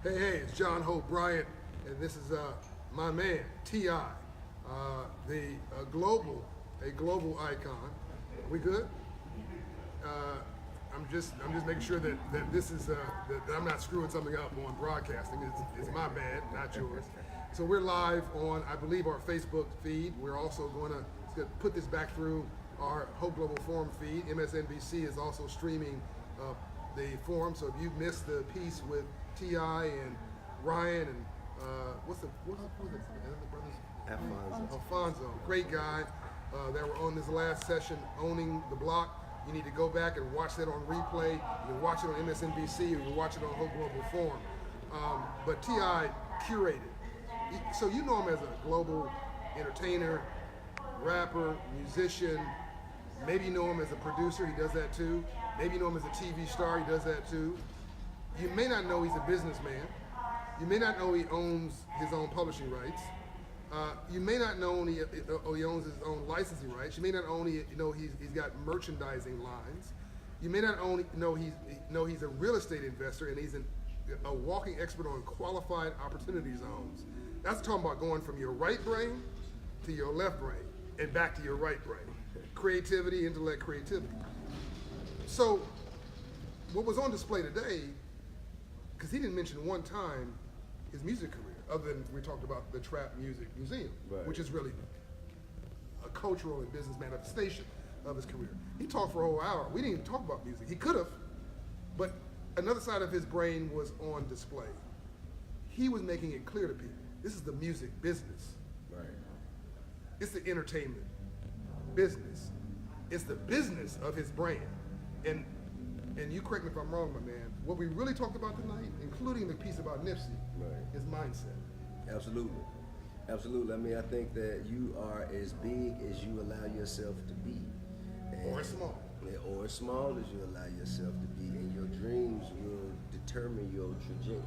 Hey, it's John Hope Bryant, and this is my man, T.I., a global icon. We good? I'm just making sure that this is that I'm not screwing something up on broadcasting. It's my bad, not yours. So we're live on, I believe, our Facebook feed. We're also going to put this back through our Hope Global Forum feed. MSNBC is also streaming the forum. So if you missed the piece with T.I. and Ryan and what's the brothers? Alfonso, great guy. That were on this last session, owning the block. You need to go back and watch that on replay. You can watch it on MSNBC. You can watch it on Hope Global Forum. But T.I. curated. So you know him as a global entertainer, rapper, musician. Maybe you know him as a producer. He does that too. Maybe you know him as a TV star. He does that too. You may not know he's a businessman. You may not know he owns his own publishing rights. You may not know he owns his own licensing rights. You may not know he's got merchandising lines. You may not know he's a real estate investor and he's a walking expert on qualified opportunity zones. That's talking about going from your right brain to your left brain and back to your right brain. Creativity, intellect, creativity. So what was on display today, because he didn't mention one time his music career, other than we talked about the Trap Music Museum, right, which is really a cultural and business manifestation of his career. He talked for a whole hour. We didn't even talk about music. He could have, but another side of his brain was on display. He was making it clear to people, this is the music business. Right. It's the entertainment business. It's the business of his brand. And you correct me if I'm wrong, my man, what we really talked about tonight, including the piece about Nipsey, right, is mindset. Absolutely. Absolutely. I mean, I think that you are as big as you allow yourself to be. Or small. Or as small as you allow yourself to be. And your dreams will determine your trajectory.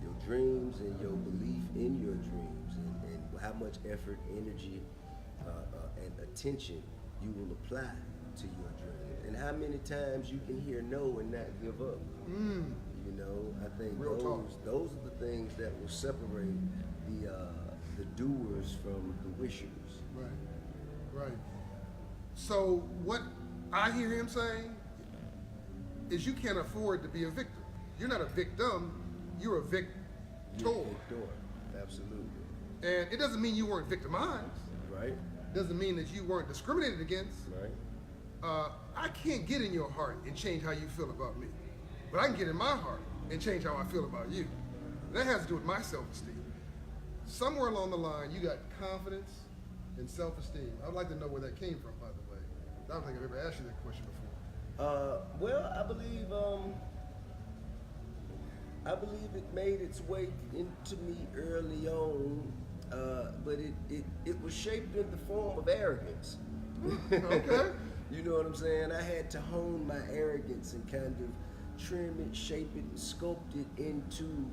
Your dreams and your belief in your dreams and how much effort, energy, and attention you will apply to your dream, and how many times you can hear no and not give up. You know, I think those are the things that will separate the doers from the wishers. Right. So what I hear him saying is you can't afford to be a victim. You're not a victim, you're a victor. You're a victor, absolutely. And it doesn't mean you weren't victimized. Right. Doesn't mean that you weren't discriminated against. Right. I can't get in your heart and change how you feel about me, but I can get in my heart and change how I feel about you. That has to do with my self-esteem. Somewhere along the line, you got confidence and self-esteem. I'd like to know where that came from, by the way. I don't think I've ever asked you that question before. Well, I believe it made its way into me early on, but it was shaped in the form of arrogance. Okay. You know what I'm saying? I had to hone my arrogance and kind of trim it, shape it, and sculpt it into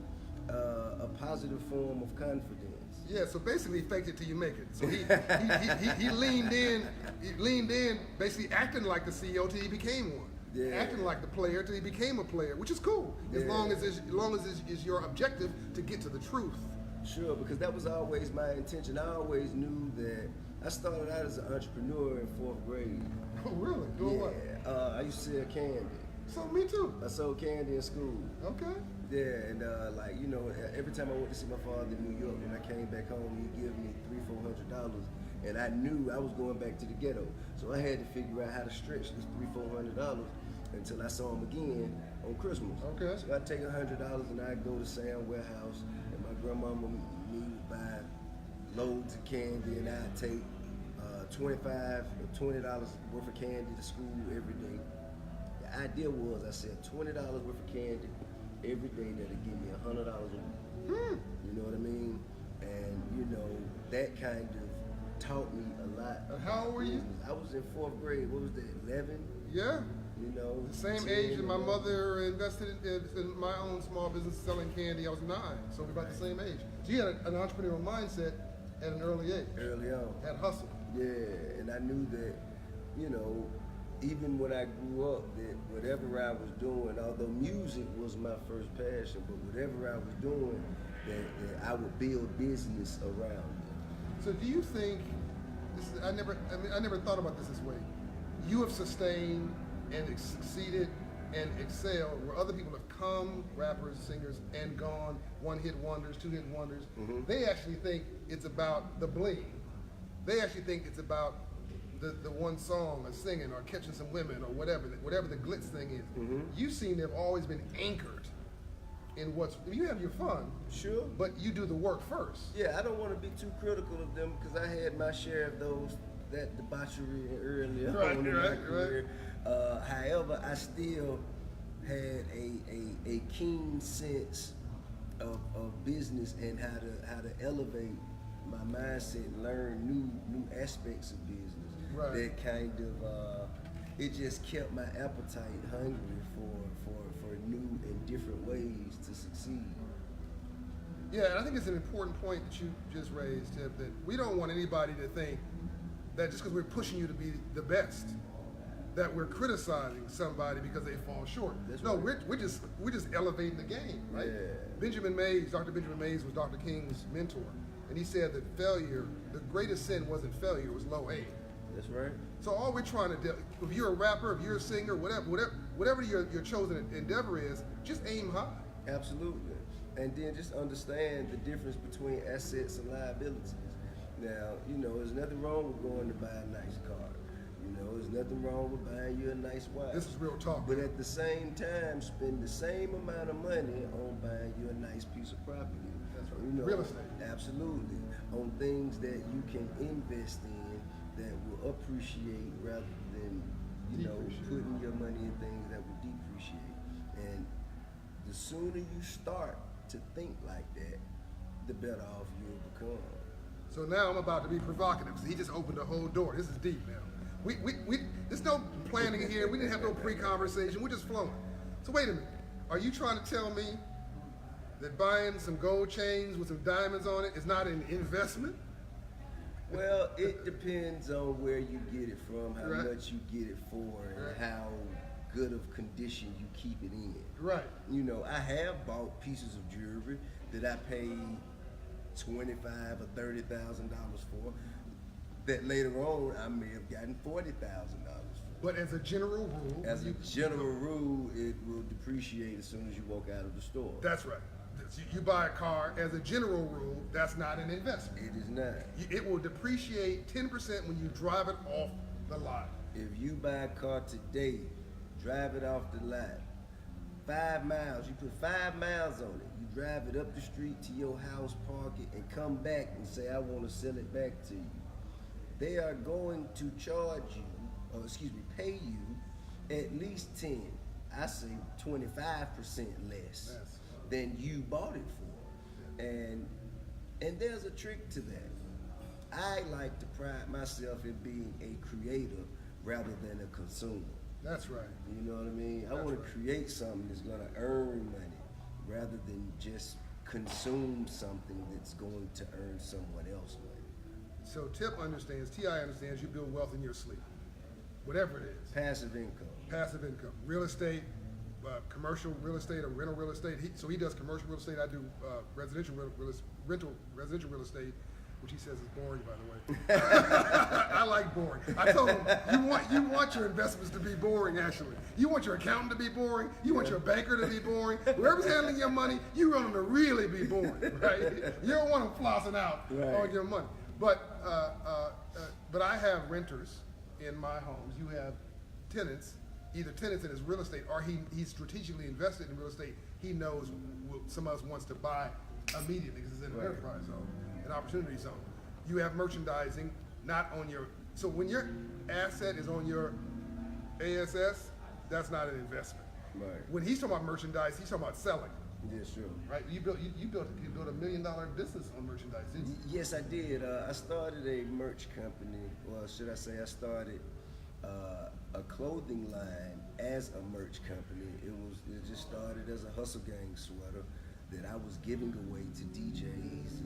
a positive form of confidence. Yeah, so basically faked it till you make it. So he leaned in, basically acting like the CEO till he became one. Yeah. Acting like the player till he became a player, which is cool, as long as it's your objective to get to the truth. Sure, because that was always my intention. I always knew that. I started out as an entrepreneur in 4th grade. Oh, really? Doing what? I used to sell candy. So me too. I sold candy in school. Okay. Yeah, and every time I went to see my father in New York, when I came back home, he'd give me $300-400, and I knew I was going back to the ghetto. So I had to figure out how to stretch this $300-400 until I saw him again on Christmas. Okay. So I'd take $100 and I'd go to Sam Warehouse, and my grandmama and me would buy loads of candy, and I'd take $25 or $20 worth of candy to school every day. The idea was I said $20 worth of candy every day that'd give me $100 a week. You know what I mean? And that kind of taught me a lot. How old were you? I was in 4th grade. What was that? 11? Yeah. The same age that my mother invested in my own small business selling candy. I was 9, so we're about the same age. So you had an entrepreneurial mindset at an early age. Early on. Had hustle. Yeah, and I knew that, even when I grew up, that whatever I was doing, although music was my first passion, but whatever I was doing, that I would build business around it. So do you think, I never thought about this way. You have sustained and succeeded and excelled where other people have come, rappers, singers, and gone, one-hit wonders, two-hit wonders. Mm-hmm. They actually think it's about the bling. They actually think it's about the one song or singing or catching some women or whatever the glitz thing is. Mm-hmm. You seem to have always been anchored in you have your fun, Sure. but you do the work first. Yeah, I don't want to be too critical of them because I had my share of that debauchery earlier on in my career. However, I still had a keen sense of business and how to elevate my mindset and learn new aspects of business. Right. That kind of it just kept my appetite hungry for new and different ways to succeed. Yeah, and I think it's an important point that you just raised, Tip, that we don't want anybody to think that just because we're pushing you to be the best, that we're criticizing somebody because they fall short. That's no, right. we're just elevating the game, right? Yeah. Dr. Benjamin Mays was Dr. King's mentor, and he said that failure, the greatest sin wasn't failure, it was low aim. That's right. So all we're trying to do, if you're a rapper, if you're a singer, whatever your chosen endeavor is, just aim high. Absolutely. And then just understand the difference between assets and liabilities. Now, there's nothing wrong with going to buy a nice car. There's nothing wrong with buying you a nice watch. This is real talk. But at the same time, spend the same amount of money on buying you a nice piece of property. That's right. Real estate. Absolutely. On things that you can invest in that will appreciate rather than, putting your money in things that will depreciate. And the sooner you start to think like that, the better off you'll become. So now I'm about to be provocative. So he just opened the whole door. This is deep now. There's no planning here. We didn't have no pre-conversation. We're just flowing. So wait a minute. Are you trying to tell me that buying some gold chains with some diamonds on it is not an investment? Well, it depends on where you get it from, how Right. much you get it for, and Right. how good of condition you keep it in. Right. I have bought pieces of jewelry that I paid $25,000 or $30,000 for, that later on I may have gotten $40,000 for. But as a general rule, As a general rule, it will depreciate as soon as you walk out of the store. that's right. You buy a car, as a general rule, that's not an investment. It is not. It will depreciate 10% when you drive it off the lot. If you buy a car today, drive it off the lot, 5 miles, you put 5 miles on it, you drive it up the street to your house, park it, and come back and say, I want to sell it back to you. They are going to charge you, pay you at least 10, I say 25% less than you bought it for. And there's a trick to that. I like to pride myself in being a creator rather than a consumer. That's right. You know what I mean? I That's want right. to create something that's going to earn money rather than just consume something that's going to earn someone else money. So Tip understands, T.I. understands you build wealth in your sleep. Whatever it is. Passive income. Passive income. Real estate, commercial real estate or rental real estate. So he does commercial real estate. I do residential real estate, which he says is boring, by the way. I like boring. I told him, you want your investments to be boring, actually. You want your accountant to be boring. You want your banker to be boring. Whoever's handling your money, you want them to really be boring, right? You don't want them flossing out on your money. But I have renters in my homes. You have tenants, either tenants in his real estate or he's strategically invested in real estate. He knows someone else wants to buy immediately because it's in an enterprise zone, an opportunity zone. You have merchandising, not on your, so when your asset is on your ASS, that's not an investment. Right. When he's talking about merchandise, he's talking about selling. Yes, sure. Right? You built $1 million business on merchandise, didn't you? Yes, I did. I started a merch company. Well, should I say I started a clothing line as a merch company. It just started as a Hustle Gang sweater that I was giving away to DJs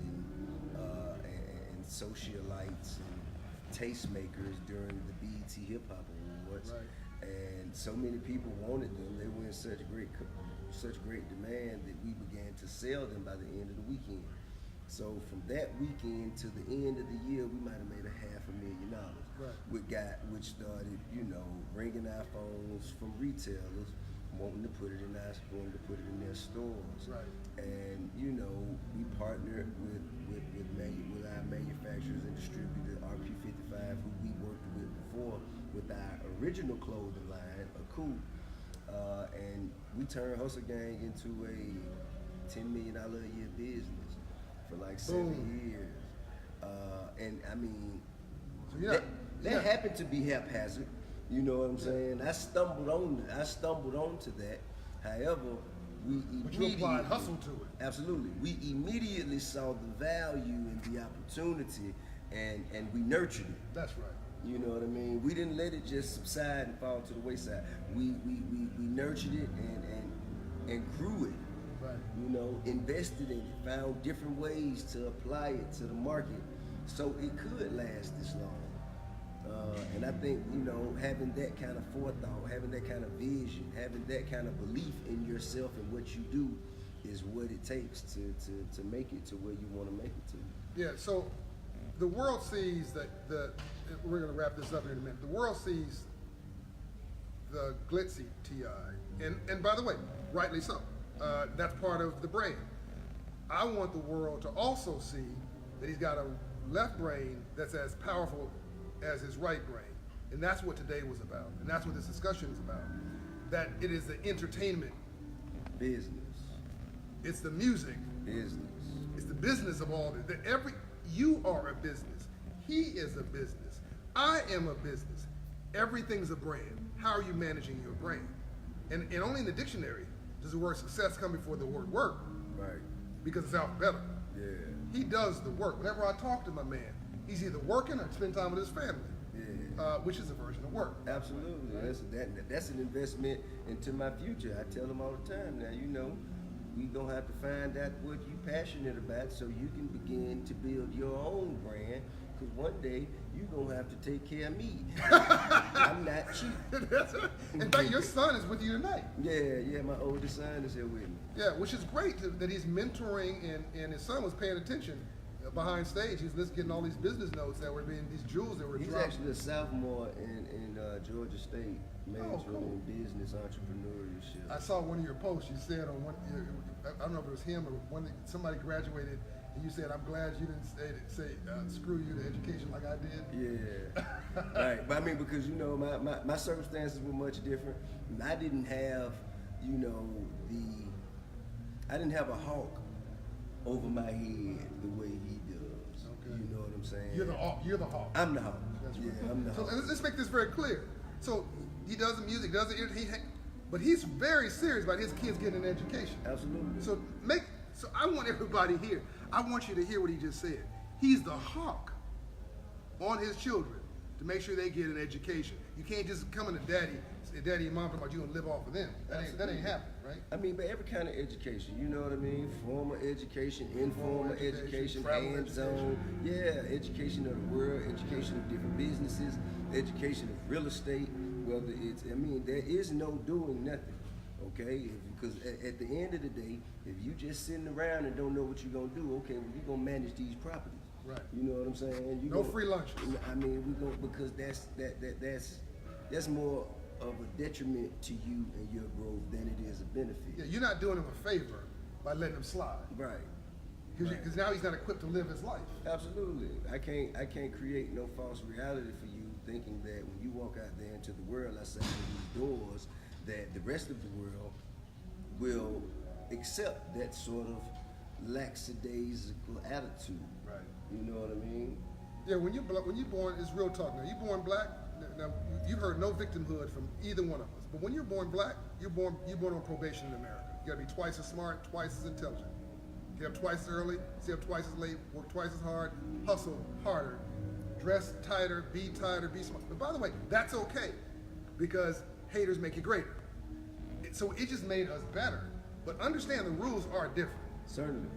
and socialites and tastemakers during the BET Hip Hop Awards. Right. and so many people wanted them. They were in such great demand that we began to sell them by the end of the weekend. So from that weekend to the end of the year, we might have made $500,000. Right. Which started, ringing our phones from retailers wanting to put it in their stores. Right. And we partnered with our manufacturers and distributor RP55, who we worked with before with our original clothing line, Aku. And we turned Hustle Gang into a $10 million a year business for like 7 years. And I mean, so that happened to be haphazard. You know what I'm saying? I stumbled onto that. However, but you applied hustle to it. Absolutely. We immediately saw the value and the opportunity, and we nurtured it. That's right. You know what I mean? We didn't let it just subside and fall to the wayside. We nurtured it and grew it. Right. Invested in it, found different ways to apply it to the market so it could last this long. And I think, having that kind of forethought, having that kind of vision, having that kind of belief in yourself and what you do is what it takes to make it to where you want to make it to. Yeah, so the world sees we're going to wrap this up in a minute. The world sees the glitzy T.I. And by the way, rightly so. That's part of the brand. I want the world to also see that he's got a left brain that's as powerful as his right brain. And that's what today was about. And that's what this discussion is about. That it is the entertainment business. It's the music. Business. It's the business of all this. You are a business. He is a business. I am a business. Everything's a brand. How are you managing your brand? And only in the dictionary does the word success come before the word work. Right. Because it's alphabetical. Yeah. He does the work. Whenever I talk to my man, he's either working or spending time with his family. Yeah. Which is a version of work. Absolutely. That's an investment into my future. I tell them all the time now, we gonna have to find out what you're passionate about so you can begin to build your own brand, because one day you're gonna have to take care of me. I'm not cheap. In fact, your son is with you tonight. Yeah, my oldest son is here with me. Yeah, which is great that he's mentoring, and his son was paying attention behind stage. He's getting all these business notes that were being, these jewels that were dropped. He's actually a sophomore in Georgia State, majoring in business entrepreneurship. I saw one of your posts. You said on one, I don't know if it was him or somebody graduated, and you said, "I'm glad you didn't say screw you to education like I did." Yeah, right. But I mean, because my circumstances were much different. I didn't have, I didn't have a hawk over my head the way he does. Okay. You know what I'm saying? You're the hawk. I'm the hawk. That's right. Yeah, I'm the hawk. So let's make this very clear. So he does the music, but he's very serious about his kids getting an education. Absolutely. So I want everybody here. I want you to hear what he just said. He's the hawk on his children to make sure they get an education. You can't just come into daddy and mom talking about you gonna live off of them. That ain't happening, right? I mean, but every kind of education, you know what I mean? Formal education, informal education, hands-on. Yeah, education of the world, education of different businesses, education of real estate, whether it's, there is no doing nothing, okay? Because at the end of the day, if you just sitting around and don't know what you're gonna do, okay, well, you're gonna manage these properties. Right. You know what I'm saying? No free lunches. I mean, because that's more of a detriment to you and your growth than it is a benefit. Yeah, you're not doing him a favor by letting him slide. Right. Because now he's not equipped to live his life. Absolutely. I can't create no false reality for you, thinking that when you walk out there into the world outside of these doors, that the rest of the world will accept that sort of lackadaisical attitude. Right. You know what I mean? Yeah, when you're born, it's real talk now. You're born black. Now you've heard no victimhood from either one of us. But when you're born black, you're born on probation in America. You gotta be twice as smart, twice as intelligent. Get up twice as early, stay up twice as late, work twice as hard, hustle harder, dress tighter, be smart. But by the way, that's okay, because haters make you greater. So it just made us better. But understand the rules are different. Certainly.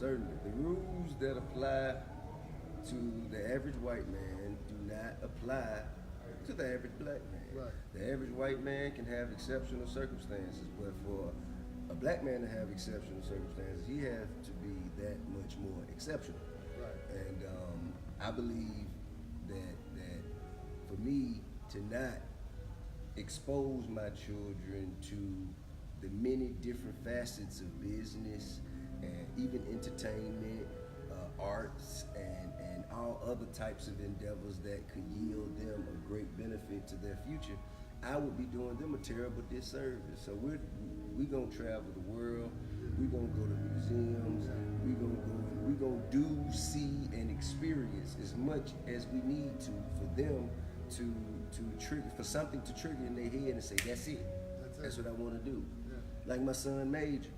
The rules that apply to the average white man do not apply to the average black man. Right. The average white man can have exceptional circumstances, but for a black man to have exceptional circumstances, he has to be that much more exceptional. Right. And I believe that for me to not expose my children to the many different facets of business and even entertainment, arts, and all other types of endeavors that could yield them a great benefit to their future, I would be doing them a terrible disservice. So we're gonna travel the world. We're gonna go to museums. We're gonna do, see, and experience as much as we need to for them to trigger, for something to trigger in their head and say, that's it. That's what I want to do. Yeah. Like my son Major,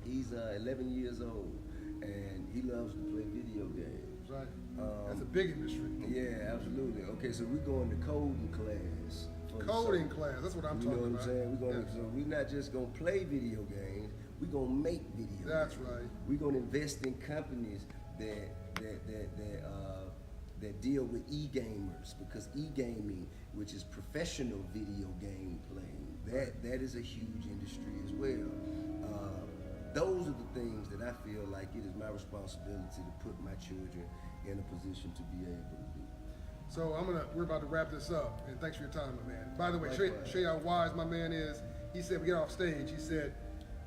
he's 11 years old, and he loves to play video games. Right. That's a big industry. Yeah, absolutely. Okay, so we're going to coding class. Coding class, that's what I'm talking about. You know what I'm saying? So we're not just gonna play video games. We're gonna make video games. That's right. We're gonna invest in companies that deal with e-gamers, because e-gaming, which is professional video game playing, that is a huge industry as well. Those are the things that I feel like it is my responsibility to put my children in a position to be able to do. So we're about to wrap this up, and thanks for your time, my man. By the way, show you how wise my man is. He said, we get off stage, he said,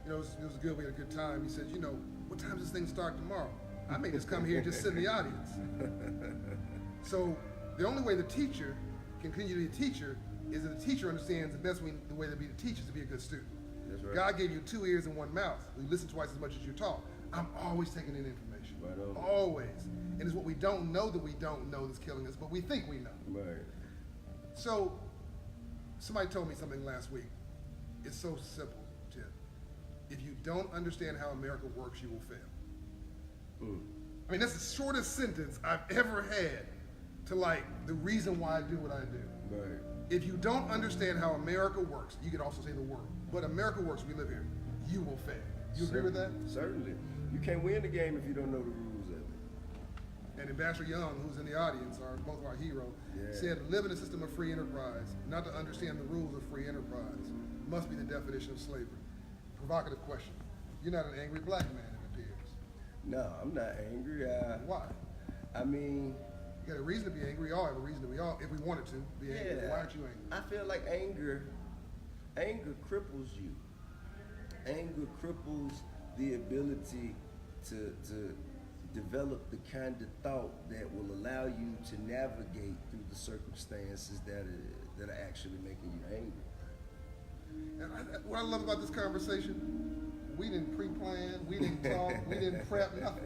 it was good, we had a good time. He said, what time does this thing start tomorrow? I may just come here and just sit in the audience. So the only way the teacher can continue to be a teacher is that the teacher understands the best way, the way to be the teacher is to be a good student. That's right. God gave you 2 ears and 1 mouth. We listen twice as much as you talk. I'm always taking in information. Right on. Always. And it's what we don't know that we don't know that's killing us, but we think we know. Right. So somebody told me something last week. It's so simple, Tim. If you don't understand how America works, you will fail. I mean, that's the shortest sentence I've ever had to the reason why I do what I do. Right. If you don't understand how America works, you could also say the world, but America works, we live here, you will fail. You agree with that? Certainly. You can't win the game if you don't know the rules of it. And Ambassador Young, who's in the audience, both our hero, said, live in a system of free enterprise, not to understand the rules of free enterprise, must be the definition of slavery. Provocative question. You're not an angry black man, it appears. No, I'm not angry. Why? I mean, you got a reason to be angry. We all have a reason to be if we wanted to be angry. Yeah, why aren't you angry? I feel like anger cripples you. Anger cripples the ability to develop the kind of thought that will allow you to navigate through the circumstances that are actually making you angry. And what I love about this conversation, we didn't pre-plan, we didn't talk, we didn't prep, nothing.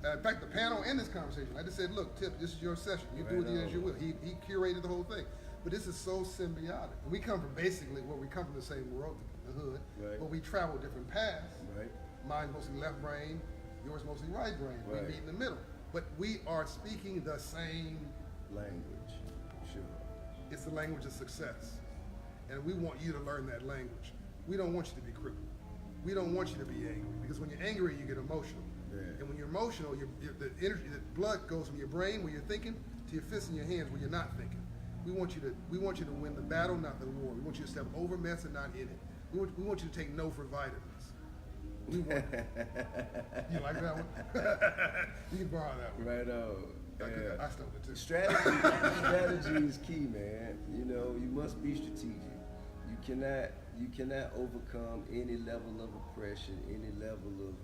In fact, the panel and this conversation, I just said, look, Tip, this is your session. You do with it as you will. He curated the whole thing. But this is so symbiotic. We come from basically, we come from the same world, the hood, right. But we travel different paths. Right. Mine's mostly left brain, yours mostly right brain. Right. We meet in the middle. But we are speaking the same language. Sure. It's the language of success. And we want you to learn that language. We don't want you to be crippled. We don't want you to be angry, because when you're angry, you get emotional. Yeah. And when you're emotional, the energy, the blood goes from your brain where you're thinking to your fists and your hands where you're not thinking. We want you to win the battle, not the war. We want you to step over mess and not in it. We want you to take no for vitamins. We want You like that one? You can borrow that one. Right on. I stole it too. Strategy is key, man. You must be strategic. You cannot overcome any level of oppression, any level of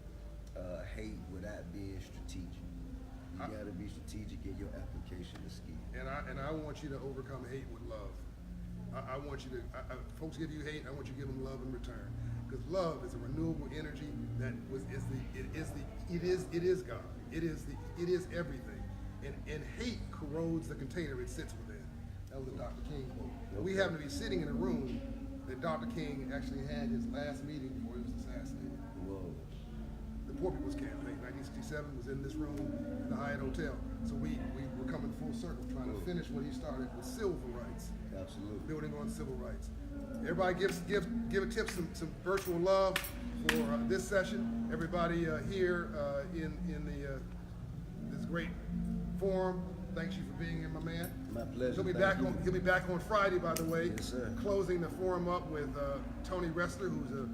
hate without being strategic. You got to be strategic in your application of skill. And I want you to overcome hate with love. I want you to. Folks give you hate. I want you to give them love in return, because love is a renewable energy that it is God. It is everything. And hate corrodes the container it sits within. That was a Dr. King quote. Okay. We happen to be sitting in a room that Dr. King actually had his last meeting before he was assassinated. Whoa. The Poor People's Campaign, 1967, was in this room in the Hyatt Hotel. So we were coming full circle, trying to finish what he started with civil rights. Absolutely. Building on civil rights. Everybody give a tip, some virtual love for this session. Everybody here in this great forum. thanks you for being here, my man. My pleasure. He'll be Thank back you. on. He'll be back on Friday, by the way. Yes, sir. Closing the forum up with Tony Ressler, who's a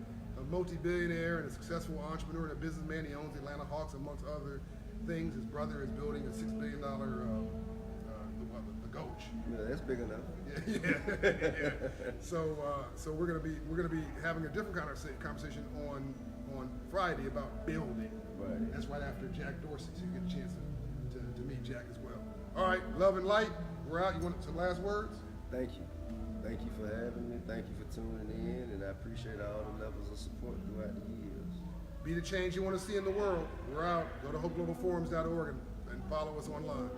multi-billionaire and a successful entrepreneur and a businessman. He owns the Atlanta Hawks, amongst other things. His brother is building a $6 billion the Goach. Yeah, that's big enough. Yeah. So we're gonna be having a different kind of conversation on Friday about building. Right. That's right after Jack Dorsey, so you get a chance to meet Jack as well. All right, love and light. We're out. You want some last words? Thank you. Thank you for having me. Thank you for tuning in, and I appreciate all the levels of support throughout the years. Be the change you want to see in the world. We're out. Go to hopeglobalforums.org and follow us online.